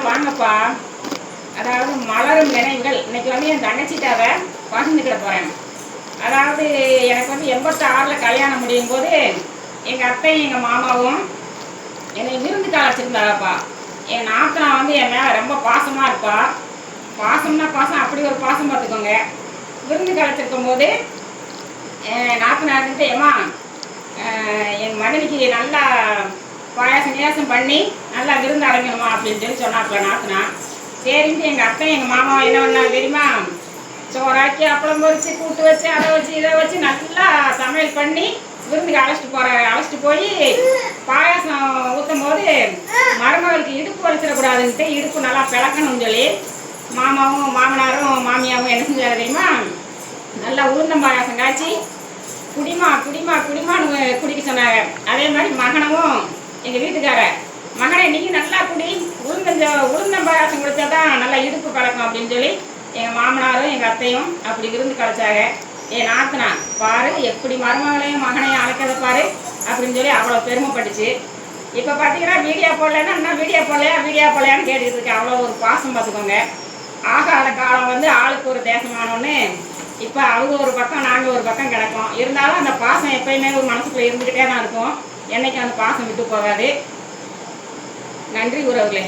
வாங்கப்பா. அதாவது மலரும் நினைவுகள். இன்னைக்கு வந்து என் தங்கச்சிட்டாவை பகிர்ந்துக்கிட போகிறேன். அதாவது எனக்கு வந்து 86ல் கல்யாணம் முடியும் போது எங்கள் அத்தையும் எங்கள் மாமாவும் என்னை விருந்துக்கு அழைச்சிருந்தாப்பா. என் நாத்தனா வந்து என் மேலே ரொம்ப பாசமாக இருப்பா. பாசம்னா பாசம், அப்படி ஒரு பாசம் பார்த்துக்கோங்க. விருந்துக்கு அழைச்சிருக்கும் போது நாத்தனா இருந்துட்டு, ஏம்மா என் மகனுக்கு நல்லா பாயாசம் நேசம் பண்ணி நல்லா விருந்து அடைக்கணுமா அப்படின்னு சொல்லி சொன்னாப்புல நாத்தனா. சரின்ட்டு எங்கள் அத்தை எங்கள் மாமா என்ன பண்ணாங்க தெரியுமா, சோறாக்கி அப்பளம் பொரிச்சு கூட்டு வச்சு அதை வச்சு இதை வச்சு நல்லா சமையல் பண்ணி விருந்துக்கு அழைச்சிட்டு போய் பாயாசம் ஊற்றும் போது மருமகளுக்கு இடுப்பு வலிச்சிடக்கூடாதுன்ட்டு இடுப்பு நல்லா பிளக்கணும்னு சொல்லி மாமாவும் மாமனாரும் மாமியாவும் என்ன செஞ்சாங்க தெரியுமா, நல்லா உளுந்தம் பாயாசம் காய்ச்சி குடிமா குடிமா குடிமான்னு குடிக்க சொன்னாங்க. அதே மாதிரி மகனவும் எங்கள் வீட்டுக்கார, மகனை நீ நல்லா குடி, உளுந்தம் பாயாசம் குடித்தா தான் நல்லா இடுப்பு பழக்கம் அப்படின்னு சொல்லி எங்கள் மாமனாரும் எங்கள் அத்தையும் அப்படி விருந்து கழிச்சாங்க. என் நாத்தனா பாரு எப்படி மருமகளையும் மகனையும் அழைக்கிறத பாரு அப்படின்னு சொல்லி அவ்வளோ பெருமைப்பட்டுச்சு. இப்போ பார்த்தீங்கன்னா வீடியோ போடலன்னா இன்னும் வீடியோ போடலையான்னு கேட்டுக்கிட்டு இருக்கேன். அவ்வளோ ஒரு பாசம் பார்த்துக்கோங்க. ஆகாத காலம் வந்து ஆளுக்கு ஒரு தேசமானோன்னு இப்போ அவங்க ஒரு பக்கம் நாங்கள் ஒரு பக்கம் கிடக்கும். இருந்தாலும் அந்த பாசம் எப்பயுமே ஒரு மனசுக்குள்ளே இருந்துக்கிட்டே தான் இருக்கும். என்னைக்கு அந்த பாசம் விட்டு போகாது. நன்றி உறவுகளே.